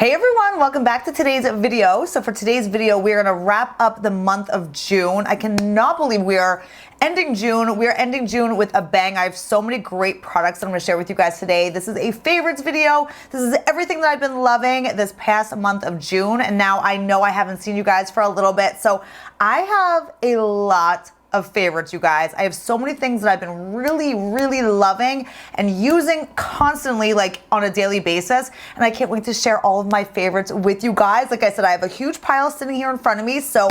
Hey everyone, welcome back to today's video. So for today's video, we're gonna wrap up the month of June. I cannot believe we are ending June. We are ending June with a bang. I have so many great products that I'm gonna share with you guys today. This is a favorites video. This is everything that I've been loving this past month of June. And now I know I haven't seen you guys for a little bit. So I have a lot of favorites, you guys. I have so many things that I've been really loving and using constantly, like on a daily basis, and I can't wait to share all of my favorites with you guys. Like I said, I have a huge pile sitting here in front of me, so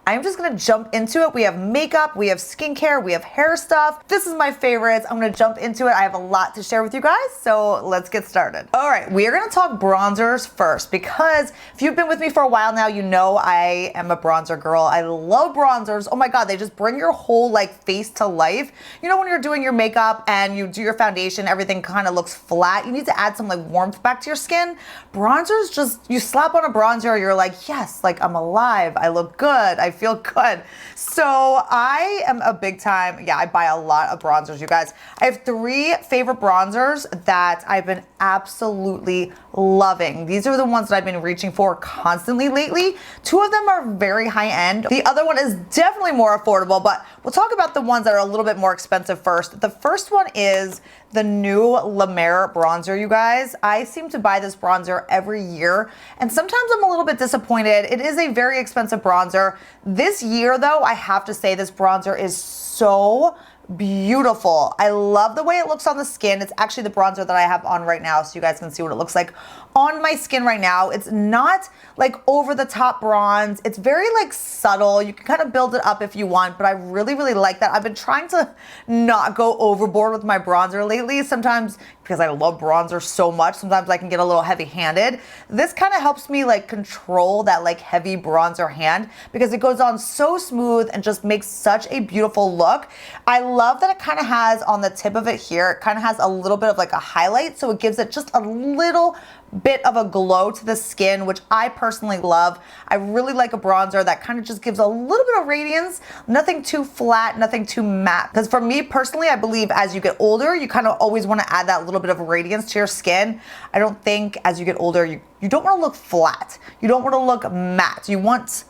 I'm just gonna jump into it. We have makeup, we have skincare, we have hair stuff. This is my favorites. I'm gonna jump into it. I have a lot to share with you guys, so let's get started. All right, we are gonna talk bronzers first, because if you've been with me for a while now, you know I am a bronzer girl. I love bronzers. Oh my God, they just bring your whole like face to life. You know when you're doing your makeup and you do your foundation, everything kind of looks flat. You need to add some like warmth back to your skin. Bronzers just, you slap on a bronzer, you're like, yes, like I'm alive, I look good, I feel good. So I am a big time, I buy a lot of bronzers, you guys. I have 3 favorite bronzers that I've been absolutely loving. These are the ones that I've been reaching for constantly lately. 2 of them are very high end. The other one is definitely more affordable, but we'll talk about the ones that are a little bit more expensive first. The first one is the new La Mer bronzer, you guys. I seem to buy this bronzer every year, and sometimes I'm a little bit disappointed. It is a very expensive bronzer. This year, though, I have to say this bronzer is so beautiful. I love the way it looks on the skin. It's actually the bronzer that I have on right now, so you guys can see what it looks like on my skin right now. It's not like over the top bronze. It's very like subtle. You can kind of build it up if you want, but I really like that. I've been trying to not go overboard with my bronzer lately. Sometimes because I love bronzer so much, sometimes I can get a little heavy-handed. This kind of helps me like control that like heavy bronzer hand because it goes on so smooth and just makes such a beautiful look. I love that it kind of has on the tip of it here, it kind of has a little bit of like a highlight, so it gives it just a little bit of a glow to the skin, which I personally love. I really like a bronzer that kind of just gives a little bit of radiance, nothing too flat, nothing too matte. Because for me personally, I believe as you get older, you kind of always want to add that little bit of radiance to your skin. I don't think as you get older, you don't want to look flat. You don't want to look matte. You want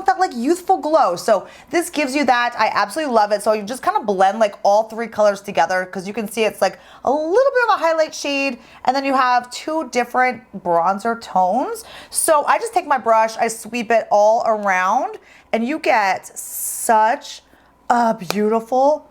that like youthful glow. So this gives you that. I absolutely love it. So you just kind of blend like all 3 colors together because you can see it's like a little bit of a highlight shade, and then you have 2 different bronzer tones. So I just take my brush, I sweep it all around, and you get such a beautiful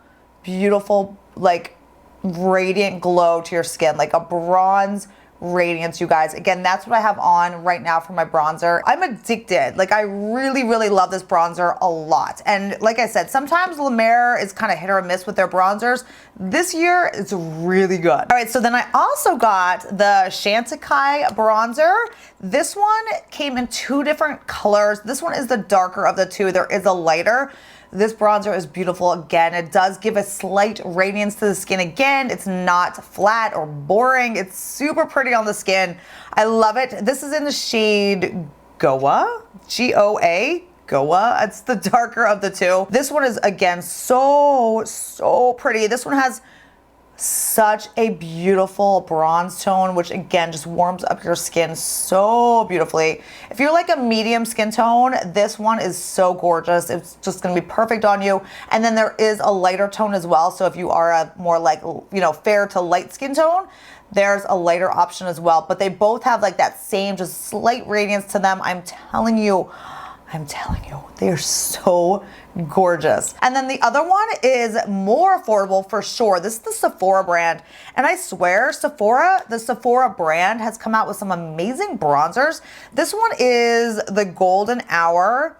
like radiant glow to your skin, like a bronze radiance, you guys. Again, that's what I have on right now for my bronzer. I'm addicted. Like I really love this bronzer a lot. And like I said, sometimes La Mer is kind of hit or miss with their bronzers. This year, it's really good. All right, so then I also got the Chantecaille bronzer. This one came in 2 different colors. This one is the darker of the 2. There is a lighter. This bronzer is beautiful. Again, it does give a slight radiance to the skin. Again, it's not flat or boring. It's super pretty on the skin. I love it. This is in the shade Goa, G-O-A. Goa. It's the darker of the 2. This one is, again, so pretty. This one has such a beautiful bronze tone, which again just warms up your skin so beautifully. If you're like a medium skin tone, this one is so gorgeous. It's just gonna be perfect on you. And then there is a lighter tone as well. So if you are a more like, fair to light skin tone, there's a lighter option as well. But they both have like that same just slight radiance to them. I'm telling you, they are so gorgeous. And then the other one is more affordable for sure. This is the Sephora brand. And I swear the Sephora brand has come out with some amazing bronzers. This one is the Golden Hour,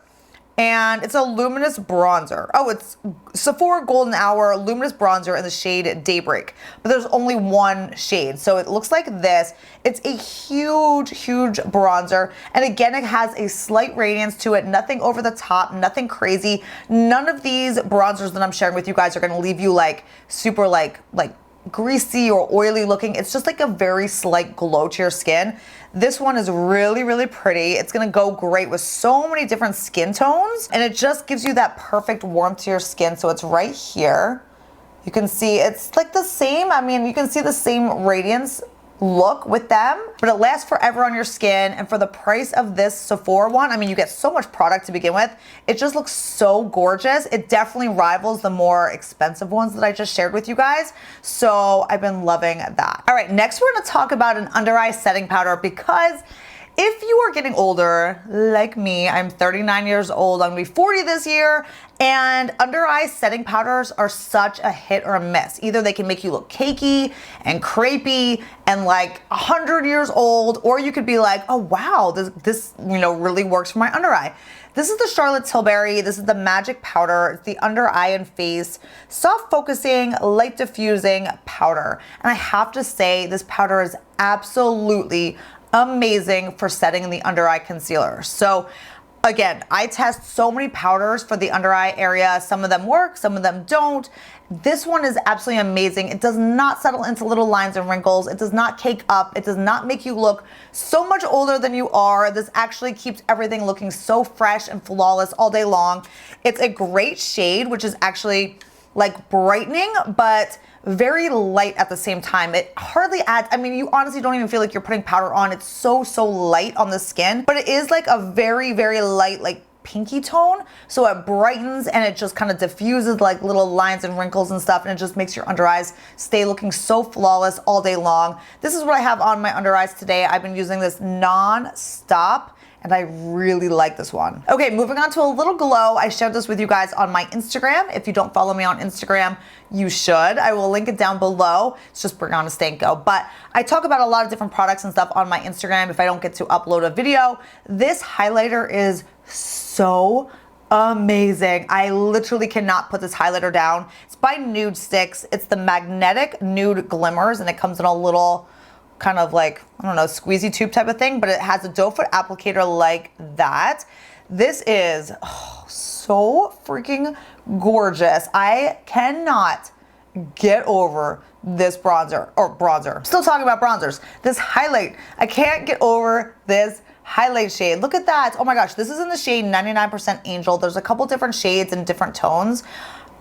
and it's a luminous bronzer. Oh, it's Sephora Golden Hour luminous bronzer in the shade Daybreak, but there's only 1 shade, so it looks like this. It's a huge bronzer, and again, it has a slight radiance to it, nothing over the top, nothing crazy. None of these bronzers that I'm sharing with you guys are gonna leave you like super like greasy or oily looking. It's just like a very slight glow to your skin. This one is really pretty. It's gonna go great with so many different skin tones, and it just gives you that perfect warmth to your skin. So it's right here. You can see it's like the same, I mean, you can see the same radiance look with them, but it lasts forever on your skin. And for the price of this Sephora one, I mean, you get so much product to begin with. It just looks so gorgeous. It definitely rivals the more expensive ones that I just shared with you guys. So I've been loving that. All right, next we're gonna talk about an under eye setting powder, because if you are getting older, like me, I'm 39 years old, I'm gonna be 40 this year, and under eye setting powders are such a hit or a miss. Either they can make you look cakey and crepey and like 100 years old, or you could be like, oh wow, this really works for my under eye. This is the Charlotte Tilbury. This is the Magic Powder. It's the under eye and face soft focusing, light diffusing powder. And I have to say, this powder is absolutely amazing for setting the under eye concealer. So again, I test so many powders for the under eye area. Some of them work, some of them don't. This one is absolutely amazing. It does not settle into little lines and wrinkles. It does not cake up. It does not make you look so much older than you are. This actually keeps everything looking so fresh and flawless all day long. It's a great shade, which is actually like brightening, but very light at the same time. It hardly adds, I mean, you honestly don't even feel like you're putting powder on. It's so light on the skin, but it is like a very light, like pinky tone. So it brightens and it just kind of diffuses like little lines and wrinkles and stuff, and it just makes your under eyes stay looking so flawless all day long. This is what I have on my under eyes today. I've been using this non-stop, and I really like this one. Okay, moving on to a little glow. I shared this with you guys on my Instagram. If you don't follow me on Instagram, you should. I will link it down below. It's just Brianna Stanko. But I talk about a lot of different products and stuff on my Instagram if I don't get to upload a video. This highlighter is so amazing. I literally cannot put this highlighter down. It's by Nude Sticks. It's the Magnetic Nude Glimmers, and it comes in a little kind of like, I don't know, squeezy tube type of thing, but it has a doe foot applicator like that. This is so freaking gorgeous. I cannot get over this bronzer. Still talking about bronzers. This highlight, I can't get over this highlight shade. Look at that. Oh my gosh, this is in the shade 99% Angel. There's a couple different shades and different tones.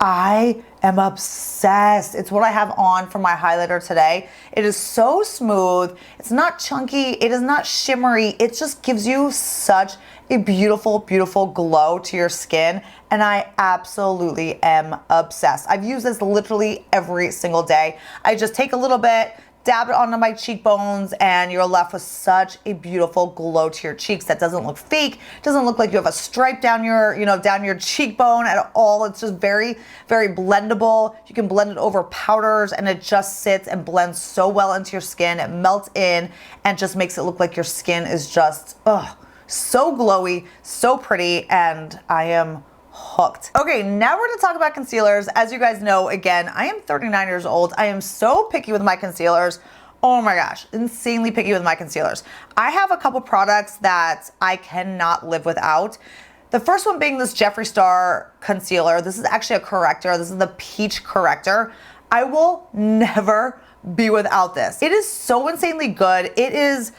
I am obsessed. It's what I have on for my highlighter today. It is so smooth. It's not chunky. It is not shimmery. It just gives you such a beautiful glow to your skin. And I absolutely am obsessed. I've used this literally every single day. I just take a little bit, dab it onto my cheekbones, and you're left with such a beautiful glow to your cheeks that doesn't look fake, doesn't look like you have a stripe down your, down your cheekbone at all. It's just very blendable. You can blend it over powders, and it just sits and blends so well into your skin. It melts in and just makes it look like your skin is just, so glowy, so pretty, and I am hooked. Okay, now we're gonna talk about concealers. As you guys know, again, I am 39 years old. I am so picky with my concealers. Oh my gosh, insanely picky with my concealers. I have a couple products that I cannot live without. The first one being this Jeffree Star concealer. This is actually a corrector. This is the Peach Corrector. I will never be without this. It is so insanely good. It is,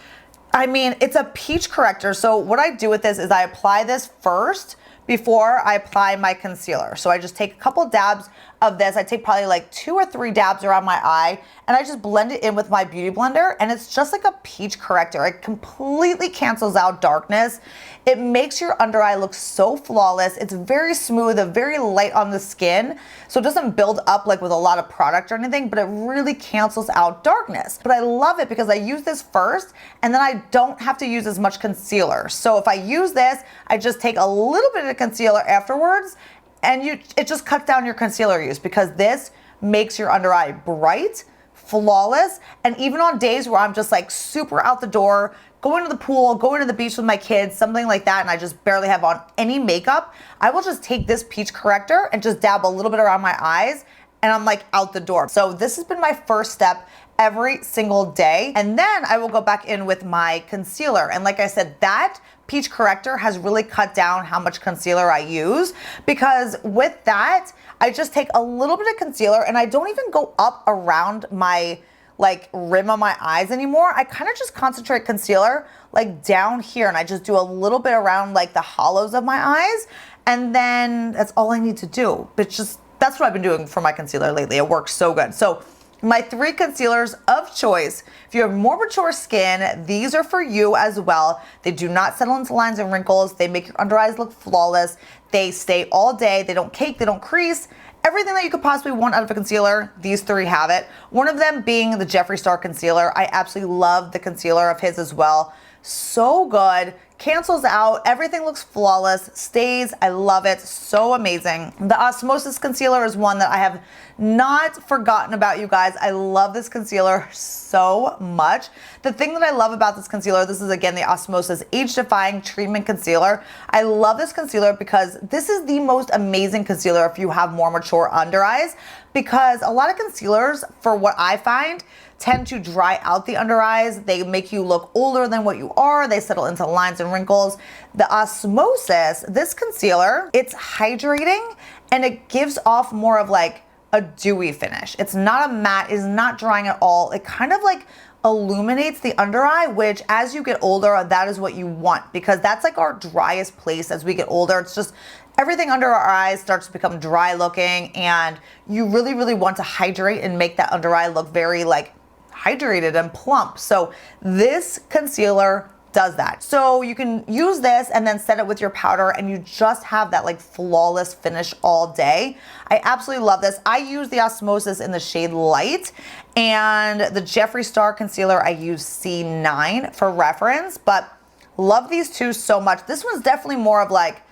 I mean, it's a peach corrector. So what I do with this is I apply this first before I apply my concealer. So I just take a couple dabs of this. I take probably like 2 or 3 dabs around my eye, and I just blend it in with my beauty blender, and it's just like a peach corrector. It completely cancels out darkness. It makes your under eye look so flawless. It's very smooth, very light on the skin, so it doesn't build up like with a lot of product or anything, but it really cancels out darkness. But I love it because I use this first, and then I don't have to use as much concealer. So if I use this, I just take a little bit of concealer afterwards, and it just cuts down your concealer use, because this makes your under eye bright, flawless, and even on days where I'm just like super out the door, going to the pool, going to the beach with my kids, something like that, and I just barely have on any makeup, I will just take this peach corrector and just dab a little bit around my eyes, and I'm like out the door. So this has been my first step every single day, and then I will go back in with my concealer. And like I said, that peach corrector has really cut down how much concealer I use, because with that, I just take a little bit of concealer and I don't even go up around my like rim of my eyes anymore. I kind of just concentrate concealer like down here, and I just do a little bit around like the hollows of my eyes, and then that's all I need to do. But just, that's what I've been doing for my concealer lately. It works so good. So my 3 concealers of choice. If you have more mature skin, these are for you as well. They do not settle into lines and wrinkles. They make your under eyes look flawless. They stay all day. They don't cake, they don't crease. Everything that you could possibly want out of a concealer, these 3 have it. One of them being the Jeffree Star Concealer. I absolutely love the concealer of his as well. So good. Cancels out, everything looks flawless, stays, I love it, so amazing. The Osmosis Concealer is one that I have not forgotten about, you guys. I love this concealer so much. The thing that I love about this concealer, this is again the Osmosis Age Defying Treatment Concealer. I love this concealer because this is the most amazing concealer if you have more mature under eyes, because a lot of concealers, for what I find, tend to dry out the under eyes. They make you look older than what you are. They settle into lines and wrinkles. The Osmosis, this concealer, it's hydrating and it gives off more of like a dewy finish. It's not a matte, it's not drying at all. It kind of like illuminates the under eye, which as you get older, that is what you want, because that's like our driest place as we get older. It's just everything under our eyes starts to become dry looking, and you really, really want to hydrate and make that under eye look very like hydrated and plump. So this concealer does that. So you can use this and then set it with your powder and you just have that like flawless finish all day. I absolutely love this. I use the Osmosis in the shade Light, and the Jeffree Star Concealer I use C9 for reference, but love these 2 so much. This one's definitely more of like,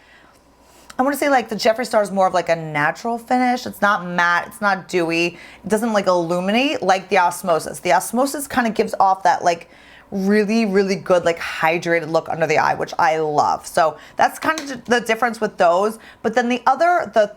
I want to say like the Jeffree Star is more of like a natural finish. It's not matte, it's not dewy. It doesn't like illuminate like the Osmosis. The Osmosis kind of gives off that like really, really good like hydrated look under the eye, which I love. So that's kind of the difference with those. But then the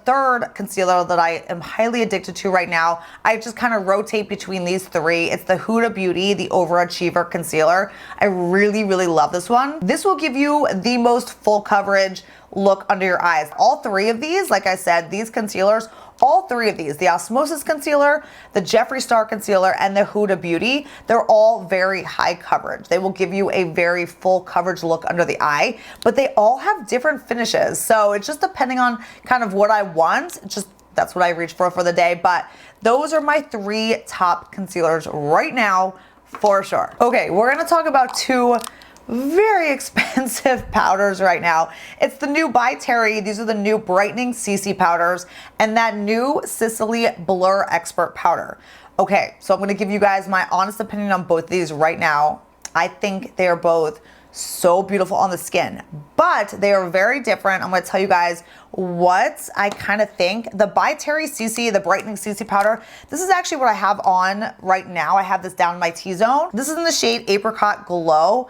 third concealer that I am highly addicted to right now, I just kind of rotate between these 3. It's the Huda Beauty, the Overachiever Concealer. I really, really love this one. This will give you the most full coverage look under your eyes. All 3 of these, like I said, these concealers, all 3 of these, the Osmosis Concealer, the Jeffree Star Concealer, and the Huda Beauty, they're all very high coverage. They will give you a very full coverage look under the eye, but they all have different finishes. So it's just depending on kind of what I want. Just that's what I reach for the day. But those are my 3 top concealers right now for sure. Okay, we're gonna talk about 2 very expensive powders right now. It's the new by Terry. These are the new Brightening CC powders and that new Sisley Blur Expert powder. Okay, so I'm going to give you guys my honest opinion on both of these right now. I think they are both so beautiful on the skin, but they are very different. I'm going to tell you guys what I kind of think. The by Terry CC, the Brightening CC powder, this is actually what I have on right now. I have this down in my T-zone. This is in the shade Apricot Glow.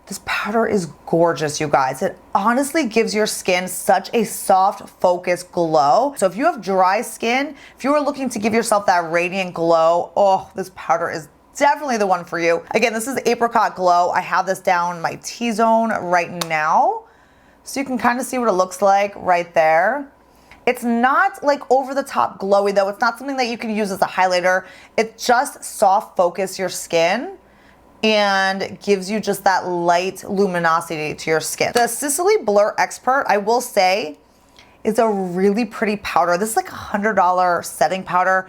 This powder is gorgeous, you guys. It honestly gives your skin such a soft, focused glow. So if you have dry skin, if you are looking to give yourself that radiant glow, oh, this powder is definitely the one for you. Again, this is Apricot Glow. I have this down my T-zone right now. So you can kind of see what it looks like right there. It's not like over the top glowy though. It's not something that you can use as a highlighter. It just soft focus your skin and gives you just that light luminosity to your skin. The Sisley Blur Expert, I will say, is a really pretty powder. This is like a $100 setting powder.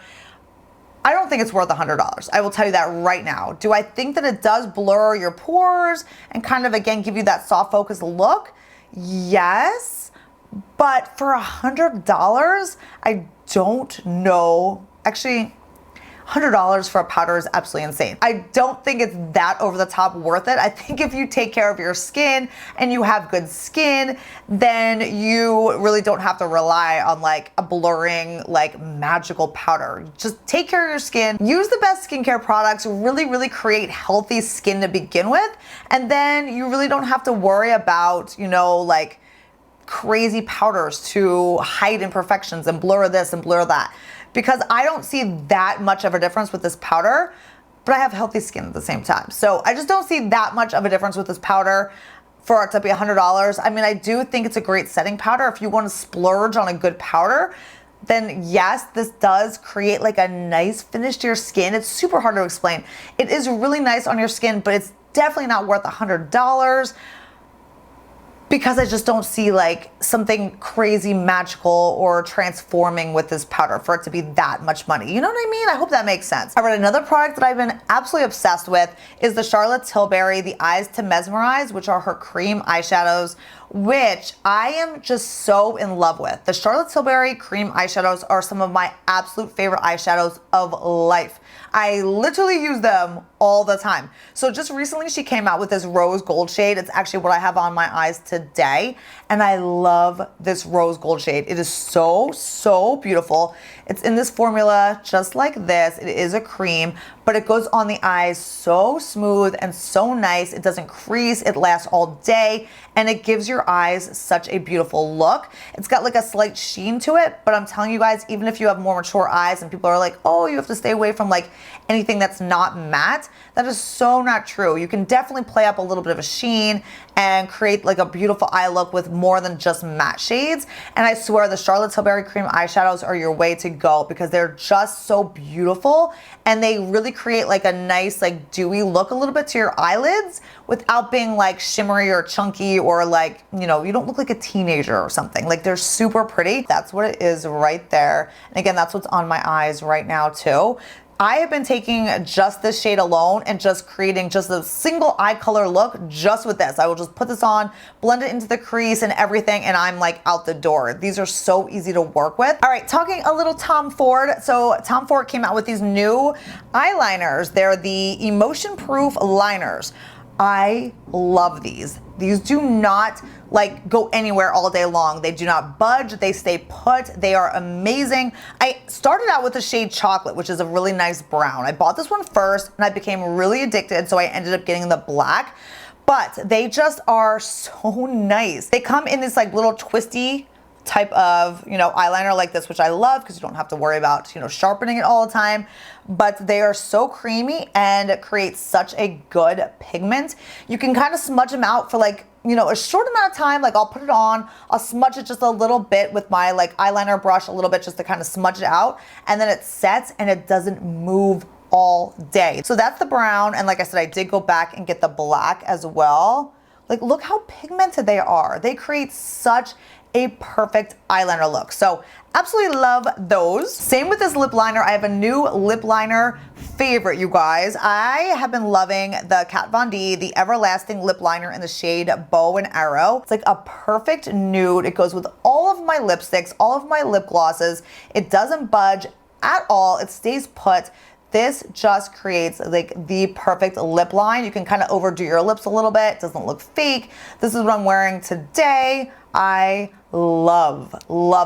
I don't think it's worth $100. I will tell you that right now. Do I think that it does blur your pores and kind of, again, give you that soft focus look? Yes, but for $100, I don't know. Actually, $100 for a powder is absolutely insane. I don't think it's that over the top worth it. I think if you take care of your skin and you have good skin, then you really don't have to rely on like a blurring, like magical powder. Just take care of your skin, use the best skincare products, really create healthy skin to begin with. And then you really don't have to worry about, you know, like crazy powders to hide imperfections and blur this and blur that. Because I don't see that much of a difference with this powder, but I have healthy skin at the same time. So I just don't see that much of a difference with this powder for it to be $100. I mean, I do think it's a great setting powder. If you want to splurge on a good powder, then yes, this does create like a nice finish to your skin. It's super hard to explain. It is really nice on your skin, but it's definitely not worth $100. because I just don't see like something crazy magical or transforming with this powder for it to be that much money. You know what I mean? I hope that makes sense. All right, another product that I've been absolutely obsessed with is the Charlotte Tilbury, the Eyes to Mesmerize, which are her cream eyeshadows, which I am just so in love with. The Charlotte Tilbury cream eyeshadows are some of my absolute favorite eyeshadows of life. I literally use them all the time. So just recently she came out with this rose gold shade. It's actually what I have on my eyes today. And I love this rose gold shade. It is so, so beautiful. It's in this formula just like this. It is a cream, but it goes on the eyes so smooth and so nice. It doesn't crease. It lasts all day and it gives your eyes such a beautiful look. It's got like a slight sheen to it, but I'm telling you guys, even if you have more mature eyes and people are like, oh, you have to stay away from like anything that's not matte, that is so not true. You can definitely play up a little bit of a sheen and create like a beautiful eye look with more than just matte shades. And I swear the Charlotte Tilbury cream eyeshadows are your way to go because they're just so beautiful and they really create like a nice like dewy look a little bit to your eyelids without being like shimmery or chunky or like, you know, you don't look like a teenager or something. Like they're super pretty. That's what it is right there. And again, that's what's on my eyes right now too. I have been taking just this shade alone and just creating just a single eye color look just with this. I will just put this on, blend it into the crease and everything, and I'm like out the door. These are so easy to work with. All right, talking a little Tom Ford. So Tom Ford came out with these new eyeliners. They're the emotion proof liners. I love these. These do not like go anywhere all day long. They do not budge. They stay put. They are amazing. I started out with the shade Chocolate, which is a really nice brown. I bought this one first and I became really addicted, so I ended up getting the black. But they just are so nice. They come in this like little twisty type of, you know, eyeliner like this, which I love because you don't have to worry about, you know, sharpening it all the time. But they are so creamy and create such a good pigment. You can kind of smudge them out for like, you know, a short amount of time. Like I'll put it on, I'll smudge it just a little bit with my like eyeliner brush a little bit just to kind of smudge it out. And then it sets and it doesn't move all day. So that's the brown. And like I said, I did go back and get the black as well. Like look how pigmented they are. They create such a perfect eyeliner look. So absolutely love those. Same with this lip liner. I have a new lip liner favorite, you guys. I have been loving the Kat Von D, the Everlasting Lip Liner in the shade Bow and Arrow. It's like a perfect nude. It goes with all of my lipsticks, all of my lip glosses. It doesn't budge at all. It stays put. This just creates like the perfect lip line. You can kind of overdo your lips a little bit. It doesn't look fake. This is what I'm wearing today. I love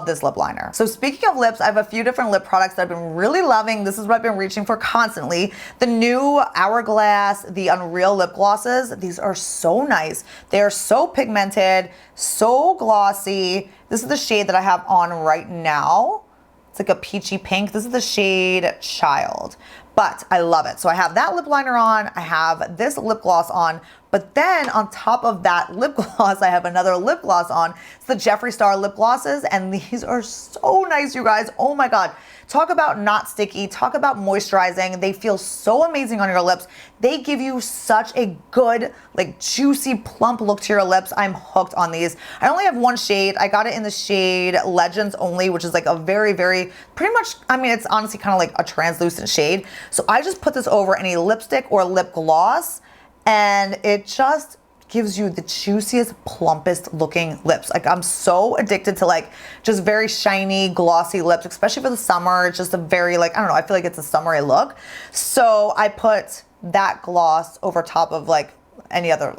this lip liner. So speaking of lips, I have a few different lip products that I've been really loving. This is what I've been reaching for constantly. The new Hourglass, the Unreal lip glosses. These are so nice. They are so pigmented, so glossy. This is the shade that I have on right now. It's like a peachy pink. This is the shade Child, but I love it. So I have that lip liner on, I have this lip gloss on, but then on top of that lip gloss, I have another lip gloss on. It's the Jeffree Star lip glosses, and these are so nice, you guys. Oh my God. Talk about not sticky, talk about moisturizing. They feel so amazing on your lips. They give you such a good, like juicy, plump look to your lips. I'm hooked on these. I only have one shade. I got it in the shade Legends Only, which is like a very, pretty much, I mean, it's honestly kind of like a translucent shade. So I just put this over any lipstick or lip gloss, and it just gives you the juiciest, plumpest looking lips. Like I'm so addicted to like just very shiny, glossy lips, especially for the summer. It's just a very like, I don't know, I feel like it's a summery look. So I put that gloss over top of like any other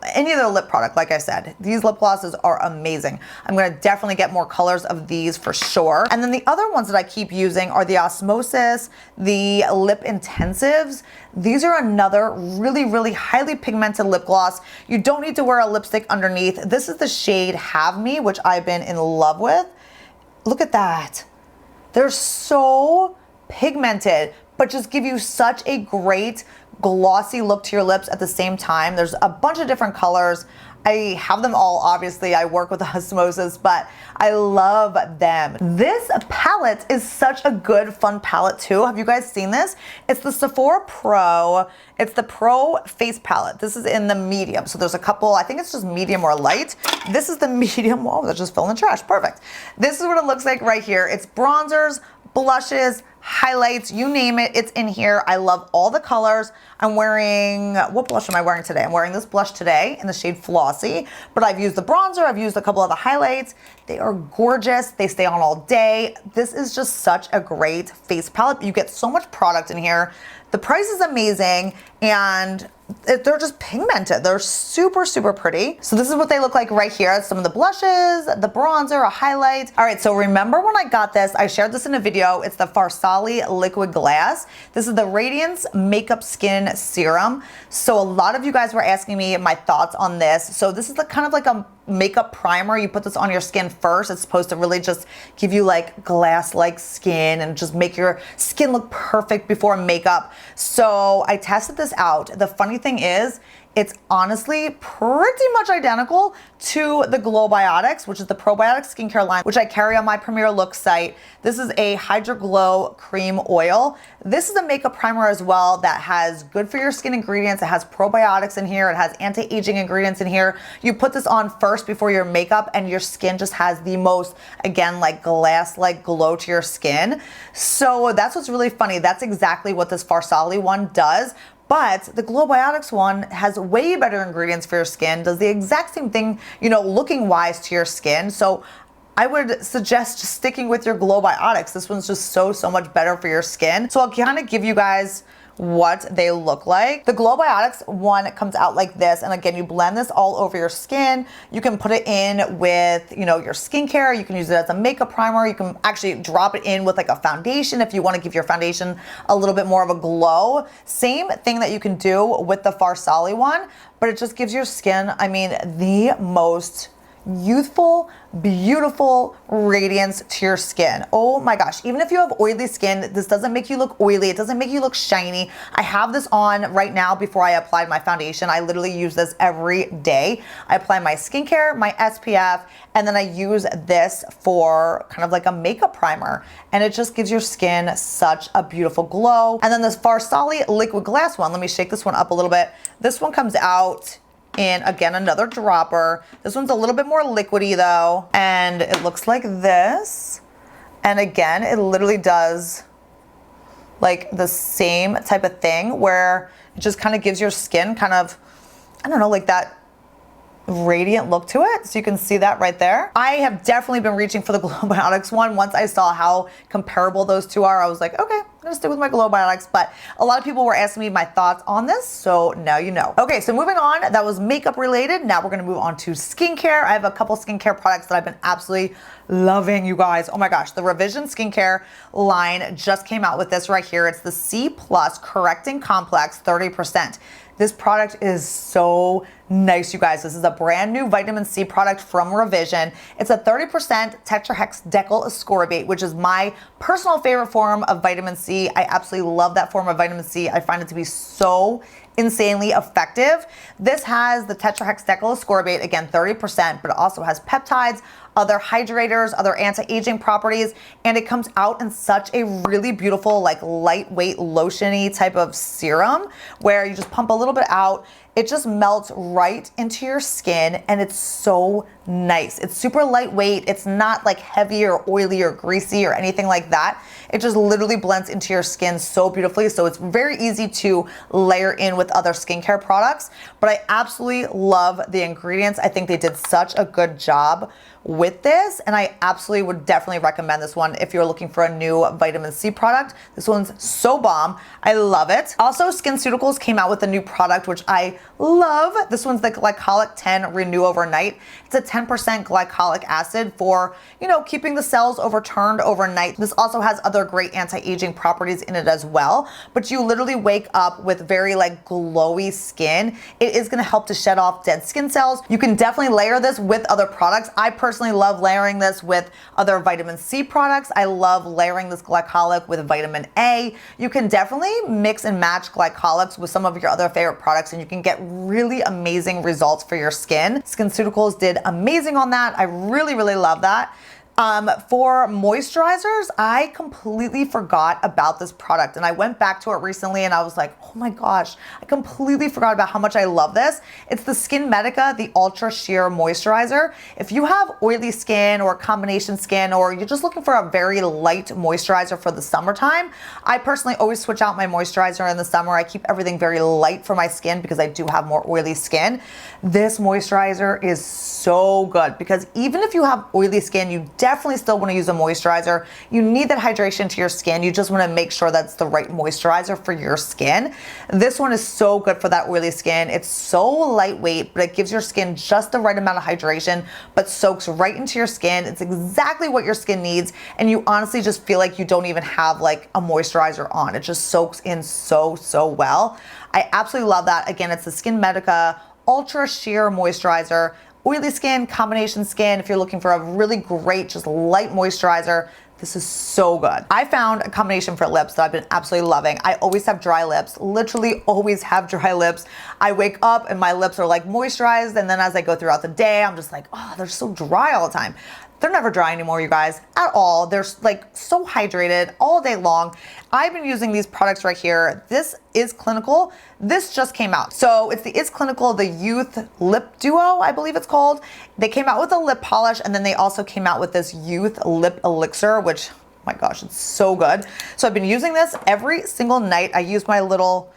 lip product. Like I said, these lip glosses are amazing. I'm gonna definitely get more colors of these for sure. And then the other ones that I keep using are the Osmosis, the Lip Intensives. These are another really highly pigmented lip gloss. You don't need to wear a lipstick underneath. This is the shade Have Me, which I've been in love with. Look at that. They're so pigmented, but just give you such a great glossy look to your lips at the same time. There's a bunch of different colors. I have them all, obviously. I work with Osmosis, but I love them. This palette is such a good, fun palette too. Have you guys seen this? It's the Sephora Pro. It's the Pro Face Palette. This is in the medium. So there's a couple, I think it's just medium or light. This is the medium. Whoa, that just fell in the trash. Perfect. This is what it looks like right here. It's bronzers, blushes, highlights, you name it, it's in here. I love all the colors. I'm wearing, what blush am I wearing today? I'm wearing this blush today in the shade Flossy, but I've used the bronzer, I've used a couple of the highlights. They are gorgeous. They stay on all day. This is just such a great face palette. You get so much product in here. The price is amazing, and they're just pigmented. They're super, super pretty. So this is what they look like right here. Some of the blushes, the bronzer, a highlight. All right, so remember when I got this, I shared this in a video. It's the Farsali Liquid Glass. This is the Radiance Makeup Skin Serum. So a lot of you guys were asking me my thoughts on this. So this is kind of like a makeup primer. You put this on your skin first. It's supposed to really just give you like glass-like skin and just make your skin look perfect before makeup. So I tested this out. The funny thing is, it's honestly pretty much identical to the Glowbiotics, which is the probiotic skincare line, which I carry on my Premier Look site. This is a Hydraglow cream oil. This is a makeup primer as well that has good for your skin ingredients. It has probiotics in here. It has anti-aging ingredients in here. You put this on first before your makeup and your skin just has the most, again, like glass-like glow to your skin. So that's what's really funny. That's exactly what this Farsali one does. But the Glowbiotics one has way better ingredients for your skin, does the exact same thing, you know, looking wise to your skin. So I would suggest just sticking with your Glowbiotics. This one's just so much better for your skin. So I'll kind of give you guys what they look like. The Glowbiotics one comes out like this, and again, you blend this all over your skin. You can put it in with, you know, your skincare. You can use it as a makeup primer. You can actually drop it in with like a foundation if you want to give your foundation a little bit more of a glow. Same thing that you can do with the Farsali one, but it just gives your skin, I mean, the most youthful, beautiful radiance to your skin. Oh my gosh, even if you have oily skin, this doesn't make you look oily. It doesn't make you look shiny. I have this on right now before I apply my foundation. I literally use this every day. I apply my skincare, my SPF, and then I use this for kind of like a makeup primer. And it just gives your skin such a beautiful glow. And then this Farsali Liquid Glass one, let me shake this one up a little bit. This one comes out in, again, another dropper. This one's a little bit more liquidy though, and it looks like this. And again, it literally does like the same type of thing where it just kind of gives your skin kind of, I don't know, like that radiant look to it. So you can see that right there. I have definitely been reaching for the Glowbiotics one. Once I saw how comparable those two are, I was like, okay, I'm gonna stick with my Glowbiotics. But a lot of people were asking me my thoughts on this, so now you know. Okay, so moving on, that was makeup related. Now we're gonna move on to skincare. I have a couple skincare products that I've been absolutely loving, you guys. Oh my gosh, the Revision Skincare line just came out with this right here. It's the C Plus Correcting Complex 30%. This product is so nice, you guys. This is a brand new vitamin C product from Revision. It's a 30% tetrahexadecyl ascorbate, which is my personal favorite form of vitamin C. I absolutely love that form of vitamin C. I find it to be so insanely effective. This has the tetrahexadecyl ascorbate, again, 30%, but it also has peptides, other hydrators, other anti-aging properties, and it comes out in such a really beautiful, like lightweight lotion-y type of serum where you just pump a little bit out. It just melts right into your skin and it's so nice. It's super lightweight. It's not like heavy or oily or greasy or anything like that. It just literally blends into your skin so beautifully. So it's very easy to layer in with other skincare products, but I absolutely love the ingredients. I think they did such a good job with this, and I absolutely would definitely recommend this one if you're looking for a new vitamin C product. This one's so bomb. I love it. Also, Skinceuticals came out with a new product, which I love. This one's the Glycolic 10 Renew Overnight. It's a 10% glycolic acid for, you know, keeping the cells overturned overnight. This also has other great anti-aging properties in it as well, but you literally wake up with very like glowy skin. It is gonna help to shed off dead skin cells. You can definitely layer this with other products. I personally love layering this with other vitamin C products. I love layering this glycolic with vitamin A. You can definitely mix and match glycolics with some of your other favorite products, and you can get get really amazing results for your skin. Skinceuticals did amazing on that. I really, really love that. For moisturizers, I completely forgot about this product and I went back to it recently and I was like, oh my gosh, I completely forgot about how much I love this. It's the Skinmedica, the Ultra Sheer Moisturizer. If you have oily skin or combination skin, or you're just looking for a very light moisturizer for the summertime, I personally always switch out my moisturizer in the summer. I keep everything very light for my skin because I do have more oily skin. This moisturizer is so good because even if you have oily skin, you definitely still want to use a moisturizer. You need that hydration to your skin. You just want to make sure that's the right moisturizer for your skin. This one is so good for that oily skin. It's so lightweight, but it gives your skin just the right amount of hydration, but soaks right into your skin. It's exactly what your skin needs, and you honestly just feel like you don't even have like a moisturizer on. It just soaks in so well. I absolutely love that. Again, it's the Skinmedica Ultra Sheer Moisturizer. Oily skin, combination skin, if you're looking for a really great, just light moisturizer, this is so good. I found a combination for lips that I've been absolutely loving. I always have dry lips, literally always have dry lips. I wake up and my lips are like moisturized, and then as I go throughout the day, I'm just like, oh, they're so dry all the time. They're never dry anymore, you guys, at all. They're like so hydrated all day long. I've been using these products right here. This is Clinical. This just came out. So it's the Is Clinical, the Youth Lip Duo, I believe it's called. They came out with a lip polish, and then they also came out with this Youth Lip Elixir, which, oh my gosh, it's so good. So I've been using this every single night. I use my little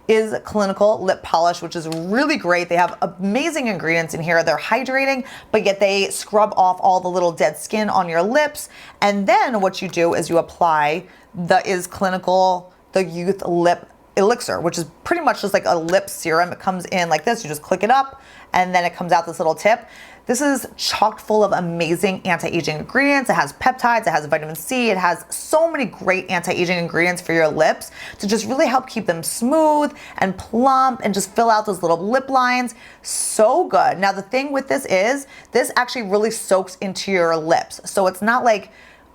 Is Clinical lip polish, which is really great. They have amazing ingredients in here. They're hydrating, but yet they scrub off all the little dead skin on your lips. And then what you do is you apply the Is Clinical, the Youth Lip Elixir, which is pretty much just like a lip serum. It comes in like this. You just click it up and then it comes out this little tip. This is chock full of amazing anti-aging ingredients. It has peptides, it has vitamin C, it has so many great anti-aging ingredients for your lips to just really help keep them smooth and plump and just fill out those little lip lines. So good. Now the thing with this is, this actually really soaks into your lips. So it's not like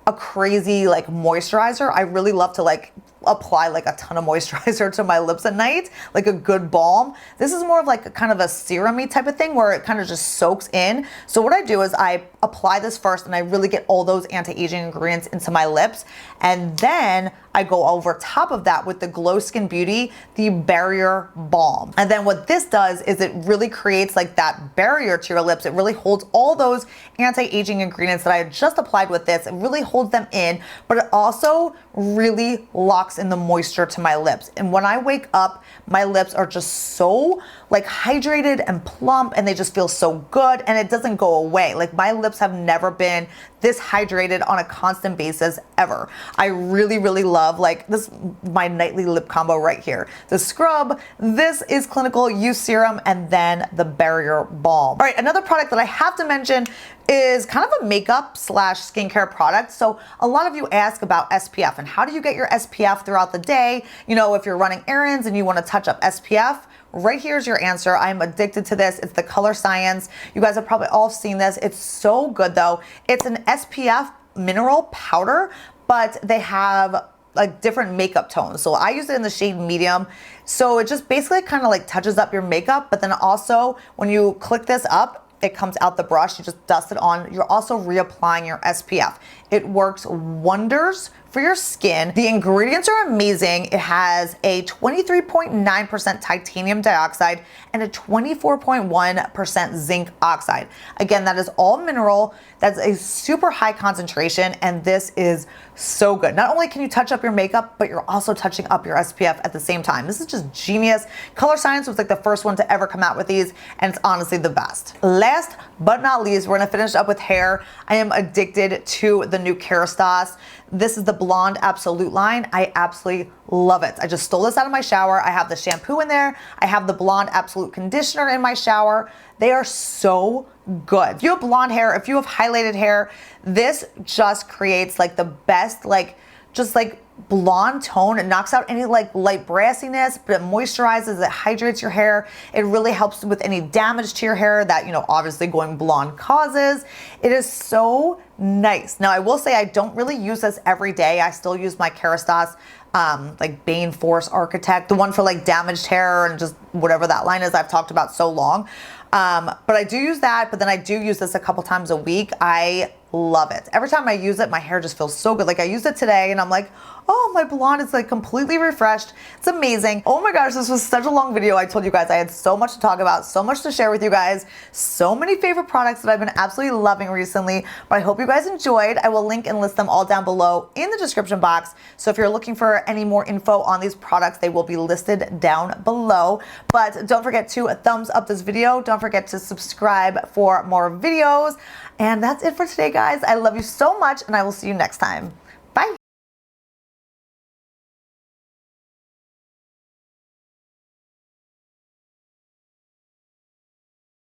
a crazy like moisturizer. I really love to like apply like a ton of moisturizer to my lips at night, like a good balm. This is more of like a kind of a serum-y type of thing where it kind of just soaks in. So what I do is I apply this first and I really get all those anti-aging ingredients into my lips. And then I go over top of that with the Glow Skin Beauty, the Barrier Balm. And then what this does is it really creates like that barrier to your lips. It really holds all those anti-aging ingredients that I had just applied with this. It really holds them in, but it also really locks in the moisture to my lips. And when I wake up, my lips are just so like hydrated and plump, and they just feel so good, and it doesn't go away. Like my lips have never been this hydrated on a constant basis ever. I really love like this, my nightly lip combo right here. The scrub, this Is Clinical Youth Serum, and then the Barrier Balm. All right, another product that I have to mention is kind of a makeup slash skincare product. So a lot of you ask about SPF and how do you get your SPF throughout the day? You know, if you're running errands and you want to touch up SPF, right here's your answer. I'm addicted to this. It's the Colorescience. You guys have probably all seen this. It's so good though. It's an SPF mineral powder, but they have like different makeup tones. So I use it in the shade medium. So it just basically kind of like touches up your makeup, but then also when you click this up, it comes out the brush, you just dust it on. You're also reapplying your SPF. It works wonders for your skin. The ingredients are amazing. It has a 23.9% titanium dioxide and a 24.1% zinc oxide. Again, that is all mineral. That's a super high concentration, and this is so good. Not only can you touch up your makeup, but you're also touching up your SPF at the same time. This is just genius. Colorescience was like the first one to ever come out with these, and it's honestly the best. Last but not least, we're gonna finish up with hair. I am addicted to the new Kerastase. This is the Blonde Absolute line. I absolutely love it. I just stole this out of my shower. I have the shampoo in there. I have the Blonde Absolute conditioner in my shower. They are so good. If you have blonde hair, if you have highlighted hair, this just creates like the best, like just like blonde tone. It knocks out any like light brassiness, but it moisturizes, it hydrates your hair. It really helps with any damage to your hair that, you know, obviously going blonde causes. It is so nice. Now I will say I don't really use this every day. I still use my Kerastase like Bane Force Architect, the one for like damaged hair and just whatever that line is I've talked about so long. But I do use that, but then I do use this a couple times a week. I love it. Every time I use it, my hair just feels so good. Like I used it today and I'm like, oh, my blonde is like completely refreshed. It's amazing. Oh my gosh, this was such a long video. I told you guys I had so much to talk about, so much to share with you guys, so many favorite products that I've been absolutely loving recently, but I hope you guys enjoyed. I will link and list them all down below in the description box. So if you're looking for any more info on these products, they will be listed down below. But don't forget to thumbs up this video. Don't forget to subscribe for more videos. And that's it for today, guys. I love you so much, and I will see you next time.